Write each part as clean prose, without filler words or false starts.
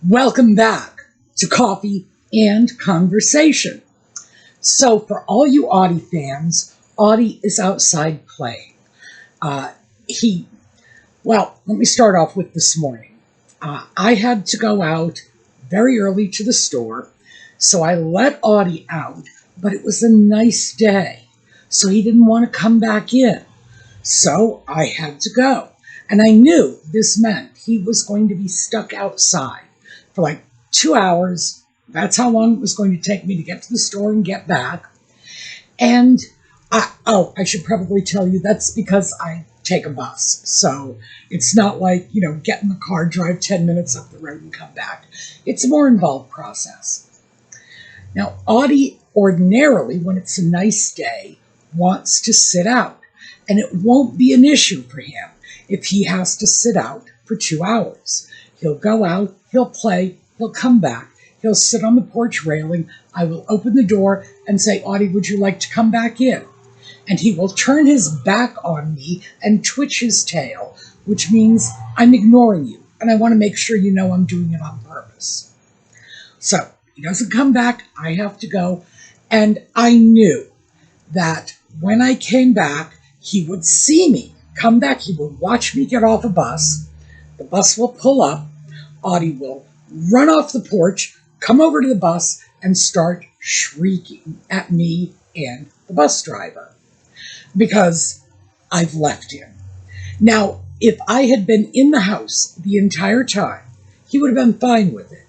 Welcome back to Coffee and Conversation. So for all you Audie fans, Audie is outside playing. Well, let me start off with this morning. I had to go out very early to the store, so I let Audie out, but it was a nice day, so he didn't want to come back in. So I had to go, and I knew this meant he was going to be stuck outside for like 2 hours. That's how long it was going to take me to get to the store and get back. And I should probably tell you that's because I take a bus. So it's not like, get in the car, drive 10 minutes up the road and come back. It's a more involved process. Now, Audie ordinarily, when it's a nice day, wants to sit out. And it won't be an issue for him if he has to sit out for 2 hours. He'll go out, he'll play, he'll come back, he'll sit on the porch railing. I will open the door and say, Audie, would you like to come back in? And he will turn his back on me and twitch his tail, which means I'm ignoring you. And I want to make sure you know I'm doing it on purpose. So he doesn't come back, I have to go. And I knew that when I came back, he would see me come back. He would watch me get off a bus. The bus will pull up. Audie will run off the porch, come over to the bus, and start shrieking at me and the bus driver because I've left him. Now, if I had been in the house the entire time, he would have been fine with it.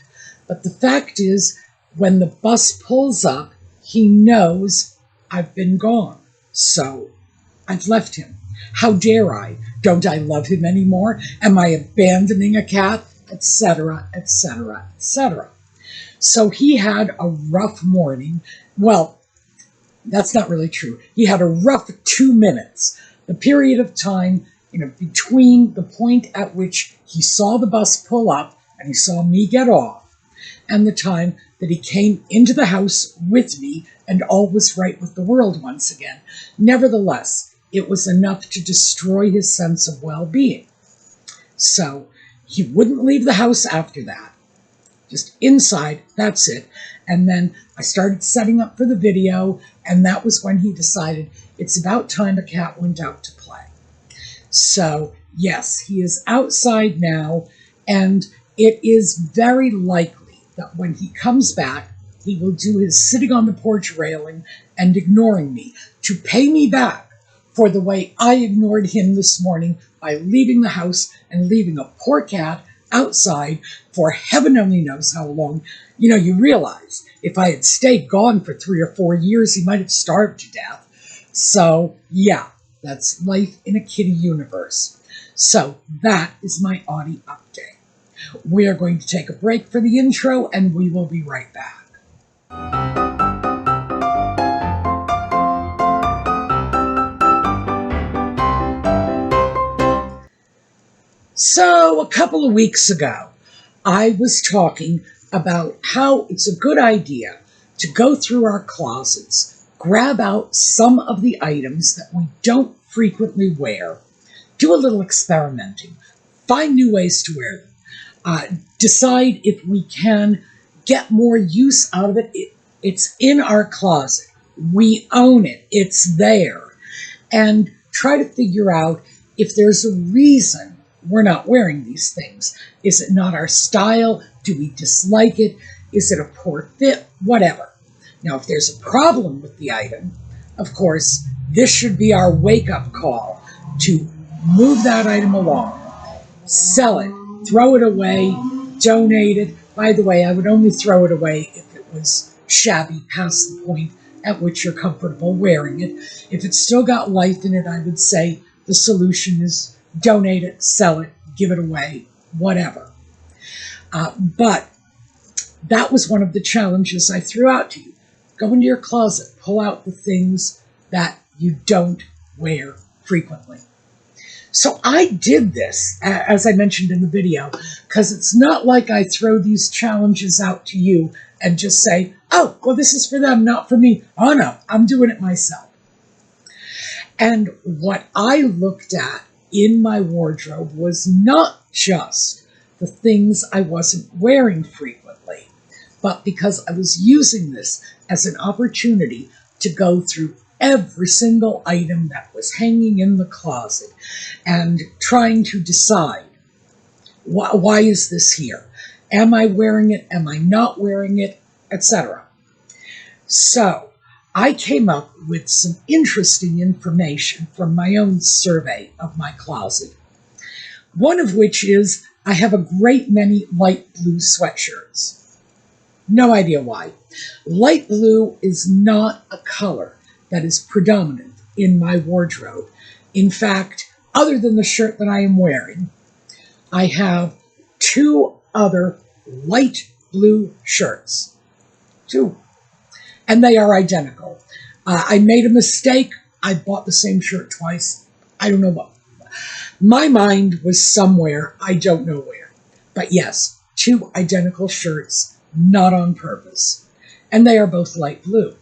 But the fact is, when the bus pulls up, he knows I've been gone. So I've left him. How dare I? Don't I love him anymore? Am I abandoning a cat? Etc., etc., etc. So he had a rough morning. Well, that's not really true. He had a rough 2 minutes. The period of time, between the point at which he saw the bus pull up and he saw me get off and the time that he came into the house with me and all was right with the world once again. Nevertheless, it was enough to destroy his sense of well-being. So he wouldn't leave the house after that. Just inside, that's it. And then I started setting up for the video, and that was when he decided it's about time a cat went out to play. So, yes, he is outside now, and it is very likely that when he comes back, he will do his sitting on the porch railing and ignoring me to pay me back for the way I ignored him this morning by leaving the house and leaving a poor cat outside for heaven only knows how long. You realize if I had stayed gone for 3 or 4 years, he might have starved to death. So, yeah, that's life in a kitty universe. So that is my Audie update. We are going to take a break for the intro, and we will be right back. So a couple of weeks ago, I was talking about how it's a good idea to go through our closets, grab out some of the items that we don't frequently wear, do a little experimenting, find new ways to wear them, decide if we can get more use out of it. It's in our closet. We own it. It's there. And try to figure out if there's a reason we're not wearing these things. Is it not our style? Do we dislike it? Is it a poor fit? Whatever. Now, if there's a problem with the item, of course, this should be our wake-up call to move that item along, sell it, throw it away, donate it. By the way, I would only throw it away if it was shabby past the point at which you're comfortable wearing it. If it's still got life in it, I would say the solution is donate it, sell it, give it away, whatever. But that was one of the challenges I threw out to you. Go into your closet, pull out the things that you don't wear frequently. So I did this, as I mentioned in the video, because it's not like I throw these challenges out to you and just say, oh, well, this is for them, not for me. Oh, no, I'm doing it myself. And what I looked at in my wardrobe was not just the things I wasn't wearing frequently, but because I was using this as an opportunity to go through every single item that was hanging in the closet and trying to decide, why is this here? Am I wearing it? Am I not wearing it? Etc. So I came up with some interesting information from my own survey of my closet. One of which is I have a great many light blue sweatshirts. No idea why. Light blue is not a color that is predominant in my wardrobe. In fact, other than the shirt that I am wearing, I have 2 other light blue shirts. 2. And they are identical. I made a mistake. I bought the same shirt twice. I don't know what. My mind was somewhere, I don't know where. But yes, 2 identical shirts, not on purpose. And they are both light blue.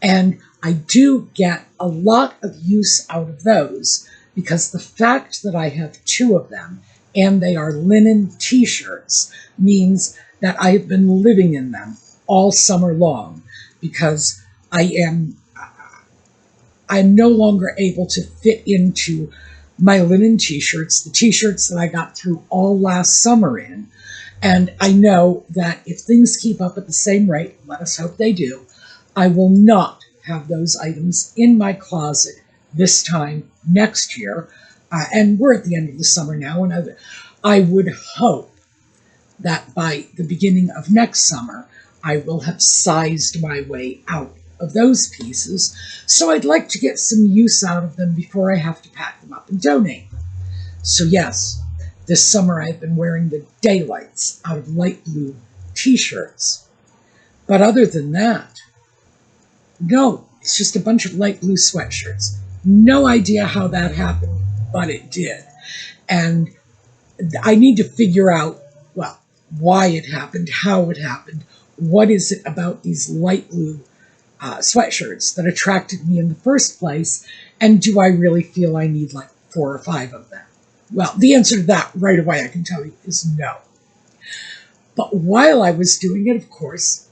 And I do get a lot of use out of those because the fact that I have 2 of them and they are linen t-shirts means that I have been living in them all summer long because I'm no longer able to fit into my linen t-shirts, the t-shirts that I got through all last summer in. And I know that if things keep up at the same rate, let us hope they do, I will not have those items in my closet this time next year. And we're at the end of the summer now, and I would hope that by the beginning of next summer, I will have sized my way out of those pieces, so I'd like to get some use out of them before I have to pack them up and donate. So yes, this summer I've been wearing the daylights out of light blue t-shirts. But other than that, no, it's just a bunch of light blue sweatshirts. No idea how that happened, but it did. And I need to figure out, well, why it happened, how it happened, what is it about these light blue sweatshirts that attracted me in the first place, and do I really feel I need like 4 or 5 of them? Well, the answer to that right away, I can tell you, is no. But while I was doing it, of course,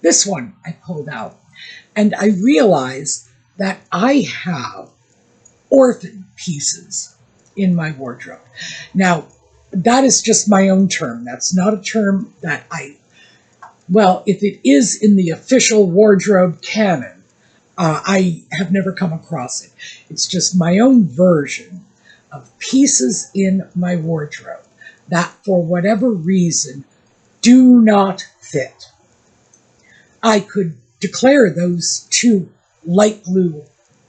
this one I pulled out, and I realized that I have orphan pieces in my wardrobe. Now, that is just my own term. That's not a term that well, if it is in the official wardrobe canon, I have never come across it. It's just my own version of pieces in my wardrobe that, for whatever reason, do not fit. I could declare those 2 light blue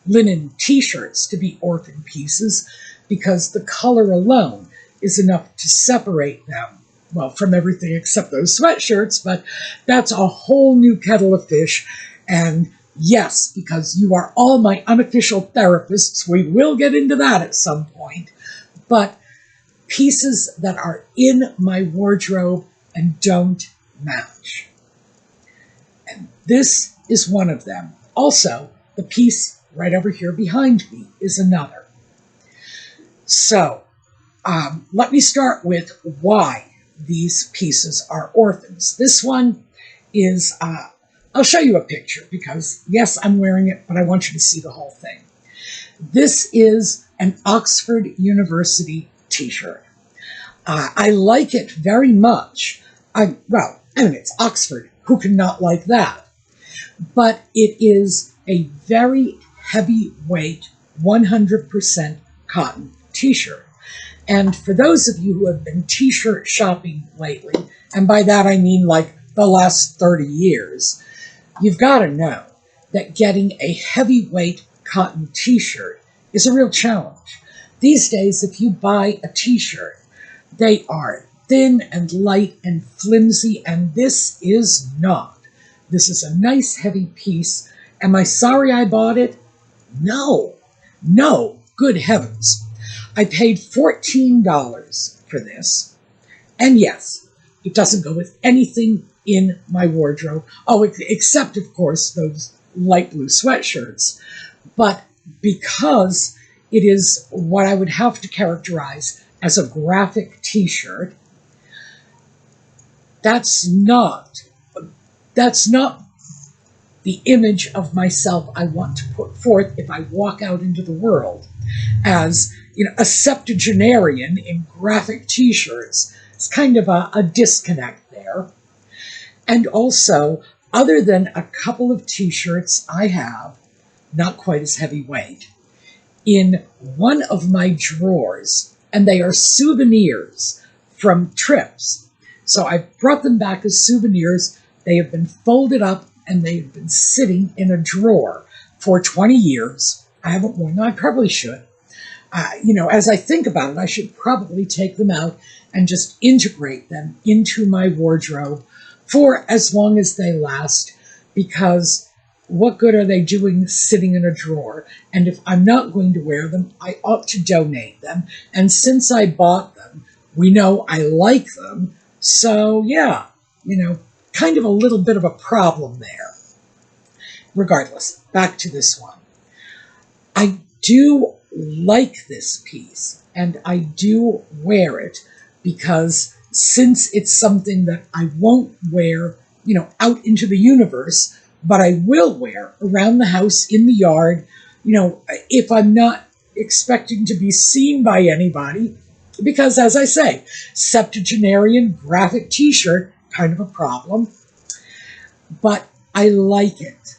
linen t-shirts to be orphan pieces because the color alone is enough to separate them, well, from everything except those sweatshirts, but that's a whole new kettle of fish. And yes, because you are all my unofficial therapists, we will get into that at some point. But pieces that are in my wardrobe and don't match. And this is one of them. Also, the piece right over here behind me is another. So, let me start with why these pieces are orphans. This one is, I'll show you a picture because, yes, I'm wearing it, but I want you to see the whole thing. This is an Oxford University t-shirt. I like it very much. It's Oxford. Who can not like that? But it is a very heavyweight, 100% cotton t-shirt. And for those of you who have been t-shirt shopping lately, and by that I mean like the last 30 years, you've got to know that getting a heavyweight cotton t-shirt is a real challenge. These days, if you buy a t-shirt, they are thin and light and flimsy, and this is not. This is a nice heavy piece. Am I sorry I bought it? No. Good heavens. I paid $14 for this. And yes, it doesn't go with anything in my wardrobe. Oh, except, of course, those light blue sweatshirts. But because it is what I would have to characterize as a graphic t-shirt, that's not the image of myself I want to put forth if I walk out into the world as, a septuagenarian in graphic t-shirts. It's kind of a disconnect there. And also, other than a couple of t-shirts I have, not quite as heavyweight, in one of my drawers, and they are souvenirs from trips. So I brought them back as souvenirs. They have been folded up and they've been sitting in a drawer for 20 years. I haven't worn them. I probably should. As I think about it, I should probably take them out and just integrate them into my wardrobe for as long as they last, because what good are they doing sitting in a drawer? And if I'm not going to wear them, I ought to donate them. And since I bought them, we know I like them. So yeah, kind of a little bit of a problem there. Regardless, back to this one. I do like this piece, and I do wear it because since it's something that I won't wear, out into the universe, but I will wear around the house, in the yard, if I'm not expecting to be seen by anybody, because as I say, septuagenarian graphic t-shirt, kind of a problem, but I like it.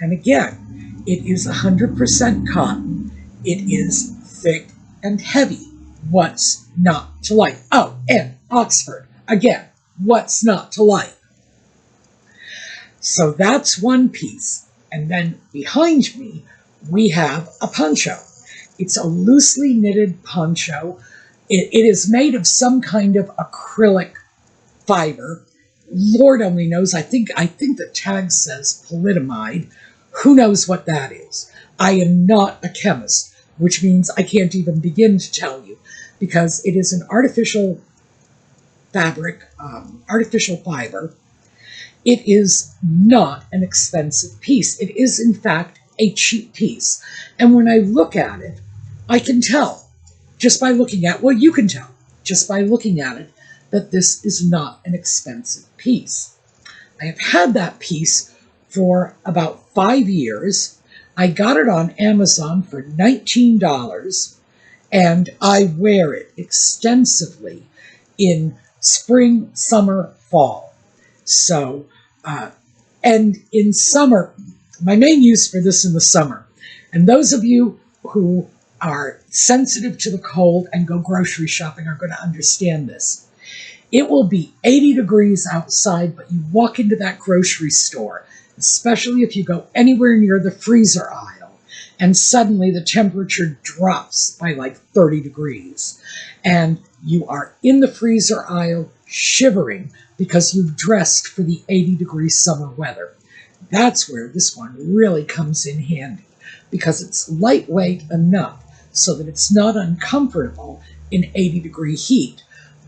And again, it is 100% cotton. It is thick and heavy. What's not to like? Oh, and Oxford. Again, what's not to like? So that's one piece. And then behind me, we have a poncho. It's a loosely knitted poncho. It is made of some kind of acrylic fiber. Lord only knows. I think the tag says polyamide. Who knows what that is? I am not a chemist, which means I can't even begin to tell you, because it is an artificial fabric, artificial fiber. It is not an expensive piece. It is, in fact, a cheap piece. And when I look at it, I can tell, just by looking at, well, you can tell, just by looking at it, that this is not an expensive piece. I have had that piece for about 5 years. I got it on Amazon for $19, and I wear it extensively in spring, summer, fall. So, and in summer, my main use for this in the summer, and those of you who are sensitive to the cold and go grocery shopping are going to understand this. It will be 80 degrees outside, but you walk into that grocery store, especially if you go anywhere near the freezer aisle, and suddenly the temperature drops by like 30 degrees. And you are in the freezer aisle shivering because you've dressed for the 80-degree summer weather. That's where this one really comes in handy, because it's lightweight enough so that it's not uncomfortable in 80-degree heat,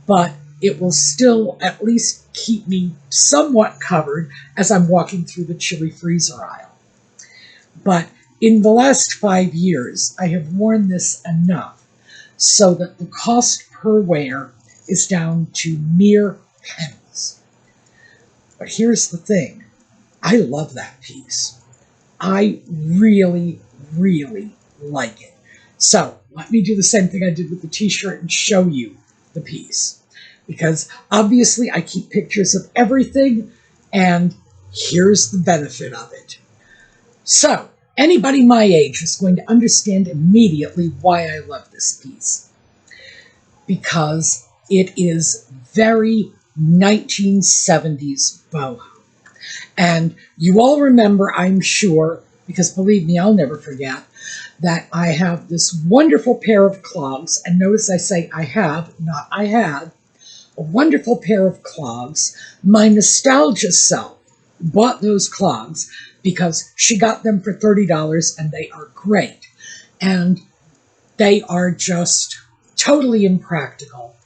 but it will still at least keep me somewhat covered as I'm walking through the chilly freezer aisle. But in the last 5 years, I have worn this enough so that the cost per wear is down to mere pennies. But here's the thing. I love that piece. I really, really like it. So let me do the same thing I did with the t-shirt and show you the piece. Because obviously I keep pictures of everything, and here's the benefit of it. So anybody my age is going to understand immediately why I love this piece. Because it is very 1970s boho. And you all remember, I'm sure, because believe me, I'll never forget, that I have this wonderful pair of clogs. And notice I say I have, not I had, a wonderful pair of clogs. My nostalgia self bought those clogs because she got them for $30 and they are great. And they are just totally impractical.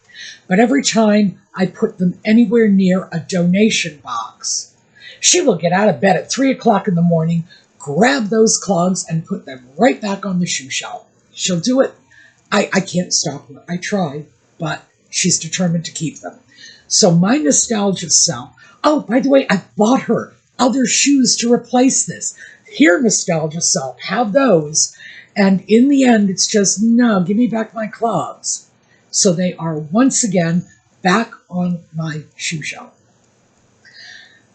But every time I put them anywhere near a donation box, she will get out of bed at 3 o'clock in the morning, grab those clogs, and put them right back on the shoe shelf. She'll do it. I can't stop her. I try, but she's determined to keep them. So my nostalgia self, oh, by the way, I bought her other shoes to replace this. Here, nostalgia self, have those. And in the end, it's just, no, give me back my clogs. So they are once again back on my shoe shelf.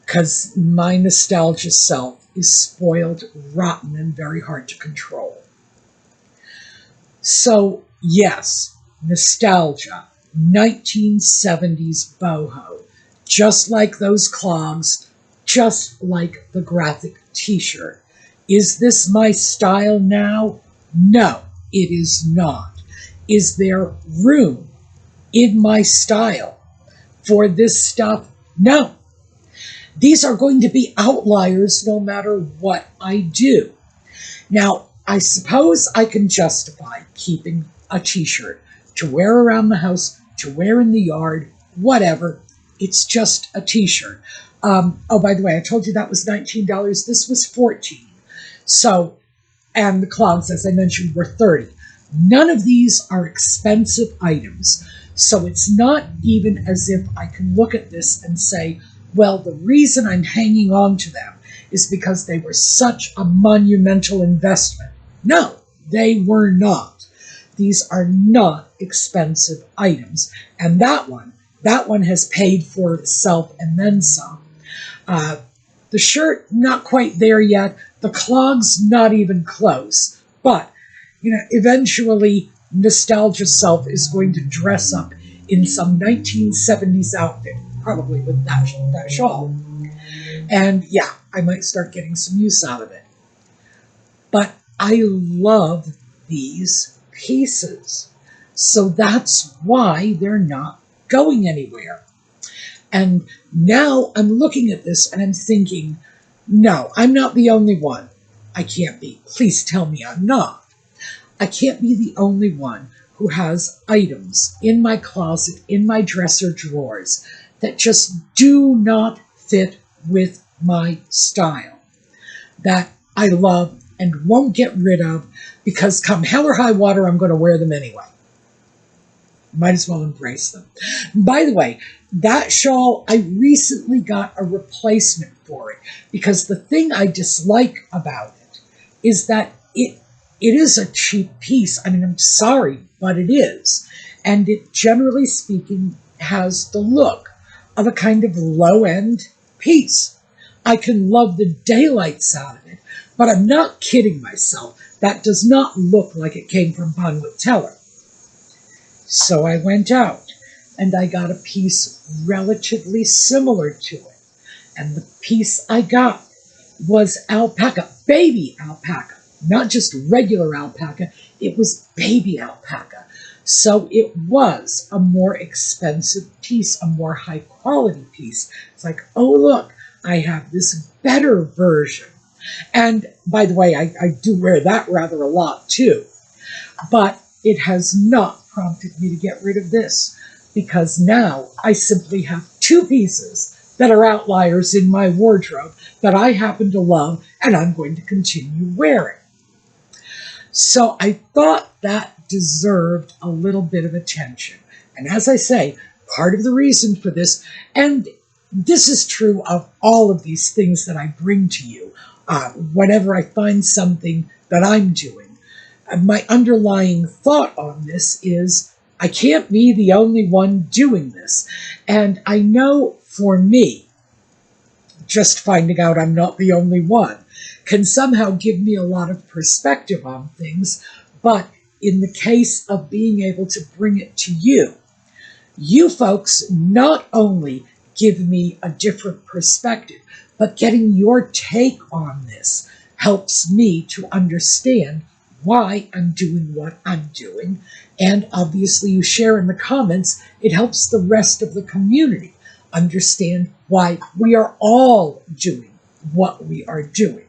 Because my nostalgia self is spoiled, rotten, and very hard to control. So, yes, nostalgia, 1970s boho, just like those clogs, just like the graphic t-shirt. Is this my style now? No, it is not. Is there room in my style for this stuff? No. These are going to be outliers no matter what I do. Now, I suppose I can justify keeping a t-shirt to wear around the house, to wear in the yard, whatever. It's just a t-shirt. Oh, by the way, I told you that was $19. This was $14. So, and the clogs, as I mentioned, were $30. None of these are expensive items. So it's not even as if I can look at this and say, well, the reason I'm hanging on to them is because they were such a monumental investment. No, they were not. These are not expensive items. And that one has paid for itself and then some. The shirt, not quite there yet. The clogs, not even close. But, eventually, nostalgia self is going to dress up in some 1970s outfit, probably with that shawl. And yeah, I might start getting some use out of it. But I love these pieces. So that's why they're not going anywhere. And now I'm looking at this and I'm thinking, no, I'm not the only one. I can't be. Please tell me I'm not. I can't be the only one who has items in my closet, in my dresser drawers, that just do not fit with my style, that I love and won't get rid of because come hell or high water, I'm going to wear them anyway. Might as well embrace them. By the way, that shawl, I recently got a replacement for it because the thing I dislike about it is that it is a cheap piece. I mean, I'm sorry, but it is. And it, generally speaking, has the look of a kind of low-end piece. I can love the daylights out of it, but I'm not kidding myself. That does not look like it came from Bonwit Teller. So I went out and I got a piece relatively similar to it. And the piece I got was alpaca, baby alpaca, not just regular alpaca. It was baby alpaca. So it was a more expensive piece, a more high quality piece. It's like, oh, look, I have this better version. And by the way, I do wear that rather a lot too. But it has not prompted me to get rid of this because now I simply have two pieces that are outliers in my wardrobe that I happen to love and I'm going to continue wearing. So I thought that deserved a little bit of attention. And as I say, part of the reason for this, and this is true of all of these things that I bring to you, whenever I find something that I'm doing, my underlying thought on this is I can't be the only one doing this. And I know for me, just finding out I'm not the only one can somehow give me a lot of perspective on things. But in the case of being able to bring it to you, you folks not only give me a different perspective, but getting your take on this helps me to understand why I'm doing what I'm doing. And obviously you share in the comments, it helps the rest of the community understand why we are all doing what we are doing.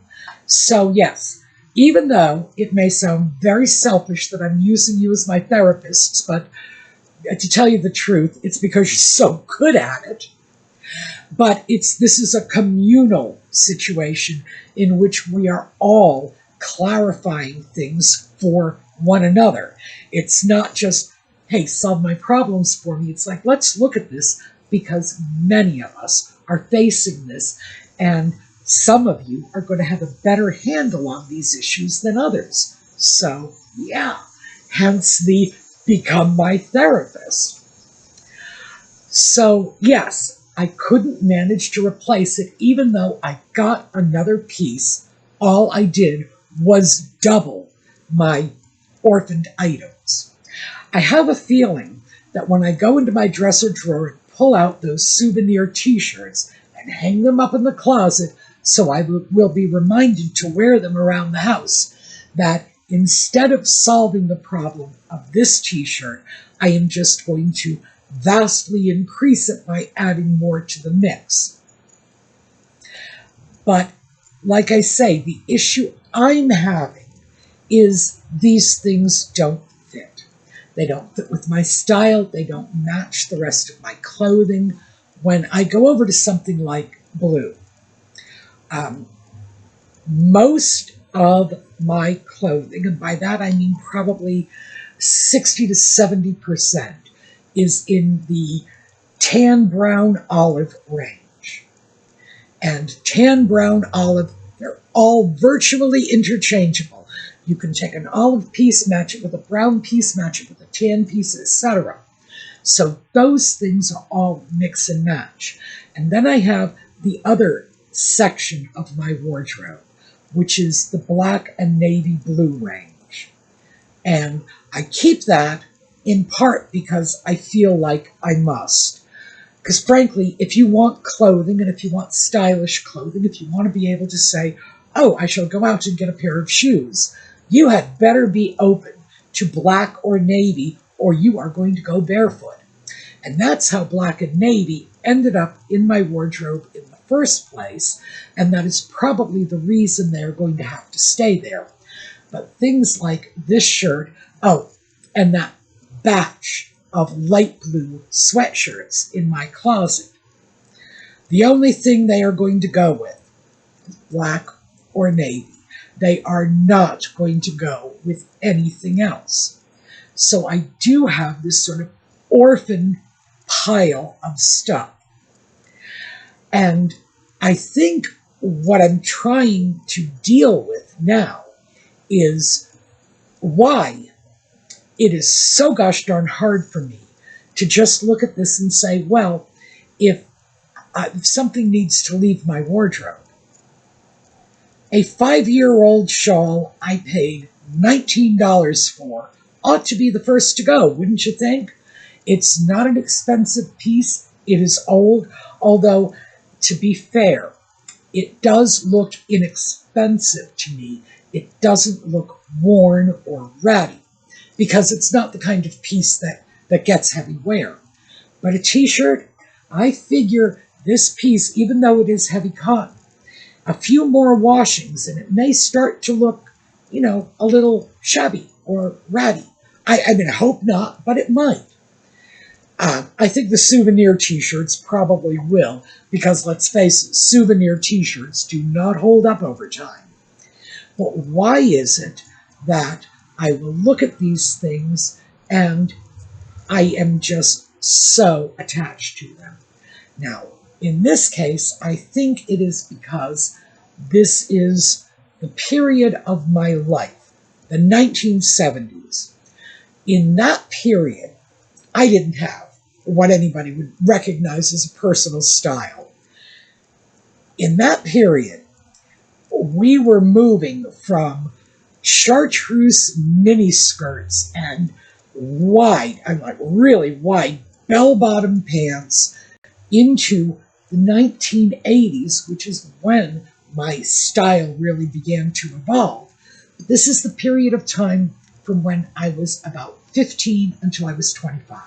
So yes, even though it may sound very selfish that I'm using you as my therapists, but to tell you the truth, it's because you're so good at it. But this is a communal situation in which we are all clarifying things for one another. It's not just, hey, solve my problems for me. It's like, let's look at this because many of us are facing this, and some of you are going to have a better handle on these issues than others. So, yeah, hence the become my therapist. So, yes, I couldn't manage to replace it, even though I got another piece. All I did was double my orphaned items. I have a feeling that when I go into my dresser drawer and pull out those souvenir t-shirts and hang them up in the closet so I will be reminded to wear them around the house, that instead of solving the problem of this t-shirt, I am just going to vastly increase it by adding more to the mix. But like I say, the issue I'm having is these things don't fit. They don't fit with my style. They don't match the rest of my clothing. When I go over to something like blue, most of my clothing, and by that I mean probably 60 to 70%, is in the tan, brown, olive range. And tan, brown, olive, they're all virtually interchangeable. You can take an olive piece, match it with a brown piece, match it with a tan piece, etc. So those things are all mix and match. And then I have the other section of my wardrobe, which is the black and navy blue range. And I keep that in part because I feel like I must. Because frankly, if you want clothing, and if you want stylish clothing, if you want to be able to say, oh, I shall go out and get a pair of shoes, you had better be open to black or navy, or you are going to go barefoot. And that's how black and navy ended up in my wardrobe in the first place, and that is probably the reason they're going to have to stay there. But things like this shirt, oh, and that batch of light blue sweatshirts in my closet, the only thing they are going to go with is black or navy. They are not going to go with anything else. So I do have this sort of orphan pile of stuff. And I think what I'm trying to deal with now is why it is so gosh darn hard for me to just look at this and say, well, if something needs to leave my wardrobe, a 5-year-old shawl I paid $19 for ought to be the first to go, wouldn't you think? It's not an expensive piece. It is old, although, to be fair, it does look inexpensive to me. It doesn't look worn or ratty, because it's not the kind of piece that gets heavy wear. But a t-shirt, I figure this piece, even though it is heavy cotton, a few more washings and it may start to look, a little shabby or ratty. I mean, I hope not, but it might. I think the souvenir t-shirts probably will, because let's face it, souvenir t-shirts do not hold up over time. But why is it that I will look at these things and I am just so attached to them? Now, in this case, I think it is because this is the period of my life, the 1970s. In that period, I didn't have what anybody would recognize as a personal style. In that period, we were moving from chartreuse miniskirts and really wide bell-bottom pants into the 1980s, which is when my style really began to evolve. But this is the period of time from when I was about 15 until I was 25.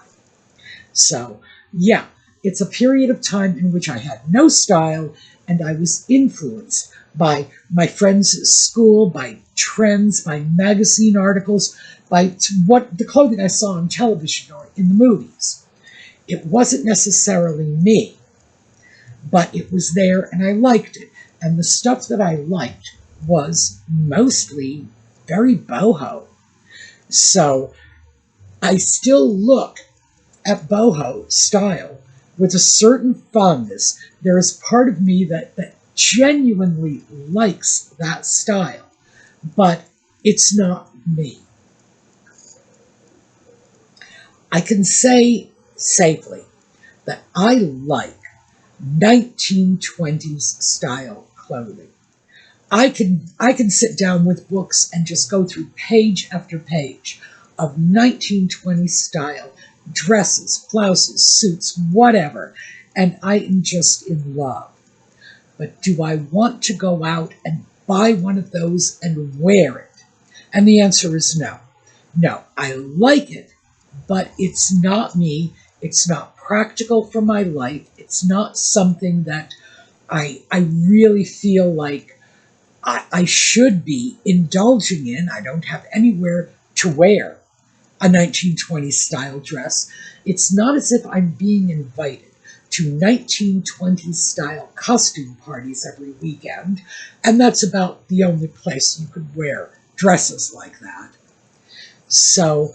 So, yeah, it's a period of time in which I had no style, and I was influenced by my friends at school, by trends, by magazine articles, by what the clothing I saw on television or in the movies. It wasn't necessarily me, but it was there and I liked it. And the stuff that I liked was mostly very boho. So I still look at boho style with a certain fondness. There is part of me that genuinely likes that style, but it's not me. I can say safely that I like 1920s style clothing. I can sit down with books and just go through page after page of 1920s style dresses, blouses, suits, whatever, and I am just in love. But do I want to go out and buy one of those and wear it? And the answer is no. No, I like it, but it's not me. It's not practical for my life. It's not something that I really feel like I should be indulging in. I don't have anywhere to wear a 1920s style dress. It's not as if I'm being invited to 1920s style costume parties every weekend, and that's about the only place you could wear dresses like that. So,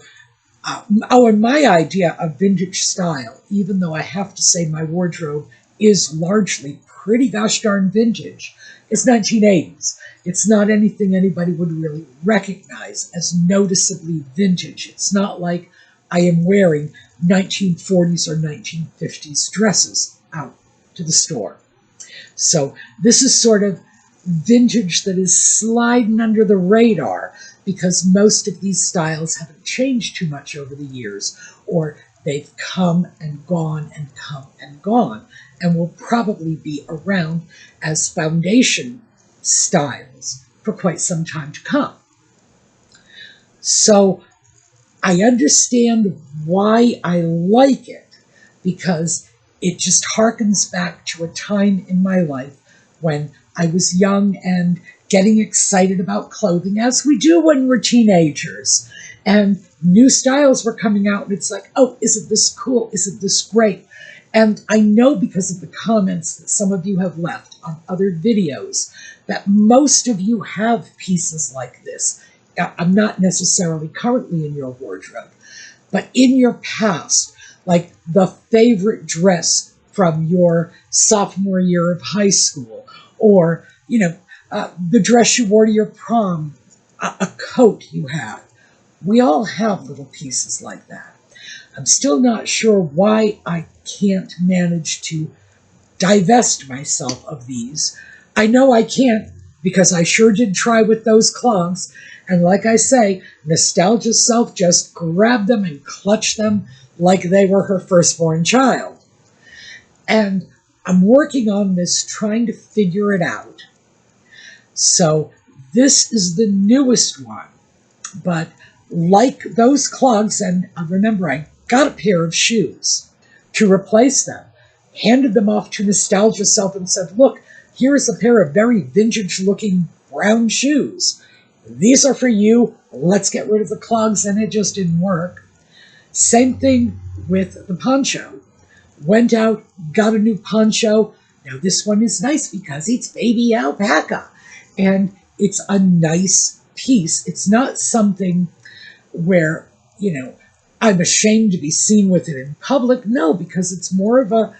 and my idea of vintage style, even though I have to say my wardrobe is largely pretty gosh darn vintage, is 1980s. It's not anything anybody would really recognize as noticeably vintage. It's not like I am wearing 1940s or 1950s dresses out to the store. So this is sort of vintage that is sliding under the radar because most of these styles haven't changed too much over the years, or they've come and gone and come and gone, and will probably be around as foundation styles for quite some time to come. So I understand why I like it, because it just harkens back to a time in my life when I was young and getting excited about clothing, as we do when we're teenagers. And new styles were coming out, and it's like, oh, isn't this cool? Isn't this great? And I know because of the comments that some of you have left on other videos that most of you have pieces like this. I'm not necessarily currently in your wardrobe, but in your past, like the favorite dress from your sophomore year of high school, or, the dress you wore to your prom, a coat you had. We all have little pieces like that. I'm still not sure why I can't manage to divest myself of these. I know I can't, because I sure did try with those clogs. And like I say, nostalgia self just grabbed them and clutched them like they were her firstborn child. And I'm working on this, trying to figure it out. So this is the newest one. But like those clogs, and remember, I got a pair of shoes to replace them, handed them off to nostalgia self and said, look, here's a pair of very vintage-looking brown shoes. These are for you. Let's get rid of the clogs, and it just didn't work. Same thing with the poncho. Went out, got a new poncho. Now this one is nice because it's baby alpaca, and it's a nice piece. It's not something where, I'm ashamed to be seen with it in public. No, because it's more of a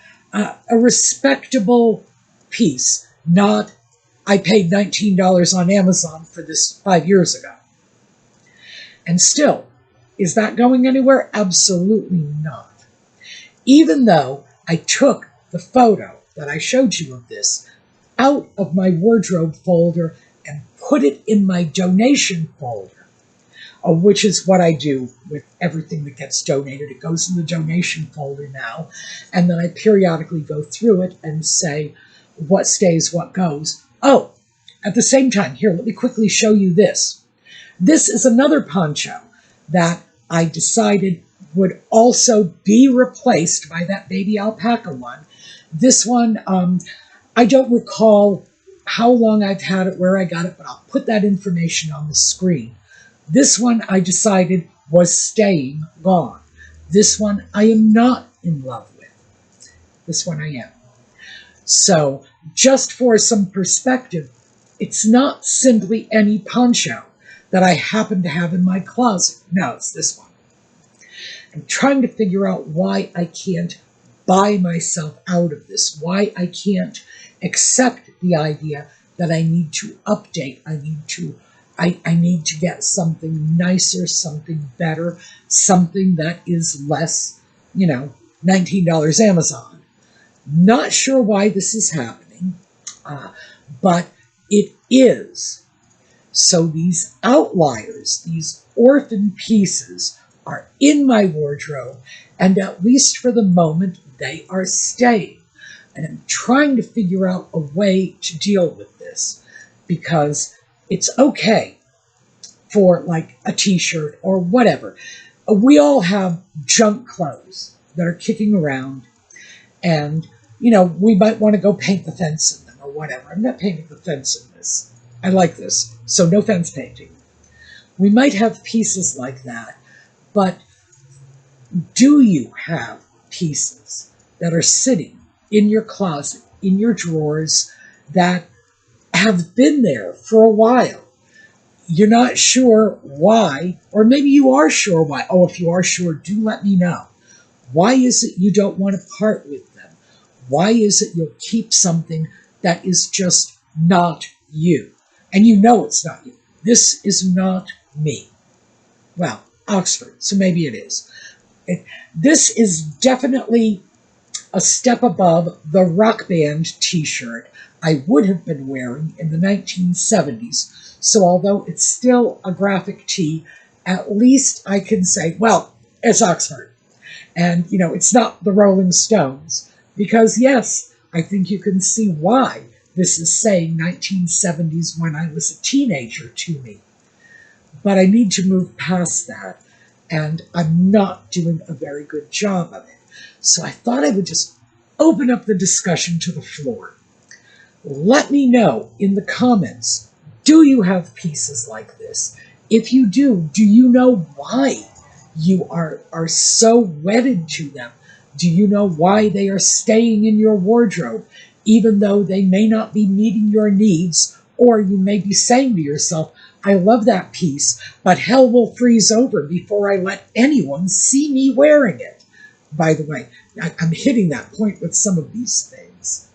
respectable piece, not I paid $19 on Amazon for this 5 years ago. And still, is that going anywhere? Absolutely not. Even though I took the photo that I showed you of this out of my wardrobe folder and put it in my donation folder, which is what I do with everything that gets donated. It goes in the donation folder now, and then I periodically go through it and say what stays, what goes. Oh, at the same time, here, let me quickly show you this. This is another poncho that I decided would also be replaced by that baby alpaca one. This one, I don't recall how long I've had it, where I got it, but I'll put that information on the screen. This one I decided was staying gone. This one I am not in love with. This one I am. So, just for some perspective, it's not simply any poncho that I happen to have in my closet. No, it's this one. I'm trying to figure out why I can't buy myself out of this, why I can't accept the idea that I need to update, I need to get something nicer, something better, something that is less, $19 Amazon. Not sure why this is happening, but it is. So these outliers, these orphan pieces, are in my wardrobe, and at least for the moment, they are staying. And I'm trying to figure out a way to deal with this, because it's okay for like a t-shirt or whatever. We all have junk clothes that are kicking around, and we might want to go paint the fence in them or whatever. I'm not painting the fence in this. I like this, so no fence painting. We might have pieces like that, but do you have pieces that are sitting in your closet, in your drawers, that have been there for a while? You're not sure why, or maybe you are sure why. Oh, if you are sure, do let me know. Why is it you don't want to part with them? Why is it you'll keep something that is just not you? And you know it's not you. This is not me. Well, Oxford, so maybe it is. This is definitely a step above the Rock Band t-shirt I would have been wearing in the 1970s. So although it's still a graphic tee, at least I can say, well, it's Oxford. And, it's not the Rolling Stones. Because, yes, I think you can see why this is saying 1970s when I was a teenager to me. But I need to move past that, and I'm not doing a very good job of it. So I thought I would just open up the discussion to the floor. Let me know in the comments, do you have pieces like this? If you do you know why you are so wedded to them? Do you know why they are staying in your wardrobe, even though they may not be meeting your needs? Or you may be saying to yourself, I love that piece, but hell will freeze over before I let anyone see me wearing it. By the way, I'm hitting that point with some of these things.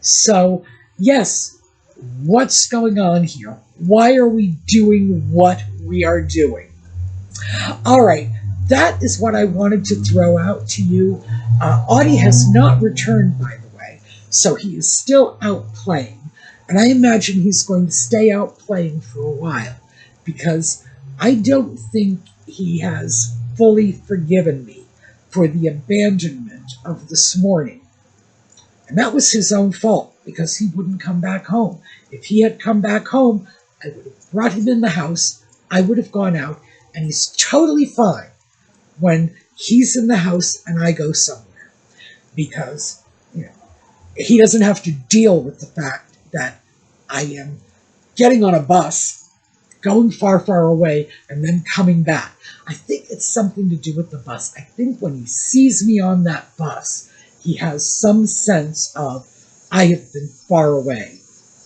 So, yes, what's going on here? Why are we doing what we are doing? All right, that is what I wanted to throw out to you. Audie has not returned, by the way, so he is still out playing. And I imagine he's going to stay out playing for a while, because I don't think he has fully forgiven me for the abandonment of this morning. And that was his own fault, because he wouldn't come back home. If he had come back home, I would have brought him in the house, I would have gone out, and he's totally fine when he's in the house and I go somewhere. Because, he doesn't have to deal with the fact that I am getting on a bus, going far, far away, and then coming back. I think it's something to do with the bus. I think when he sees me on that bus, he has some sense of, I have been far away,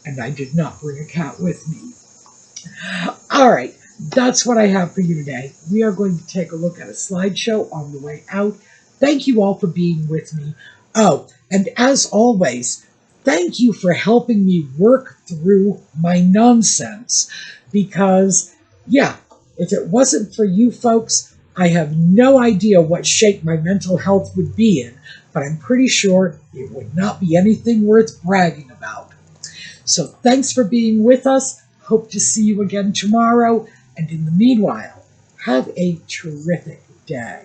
and I did not bring a cat with me. All right, that's what I have for you today. We are going to take a look at a slideshow on the way out. Thank you all for being with me. Oh, and as always, thank you for helping me work through my nonsense, because, yeah, if it wasn't for you folks, I have no idea what shape my mental health would be in, but I'm pretty sure it would not be anything worth bragging about. So thanks for being with us. Hope to see you again tomorrow, and in the meanwhile, have a terrific day.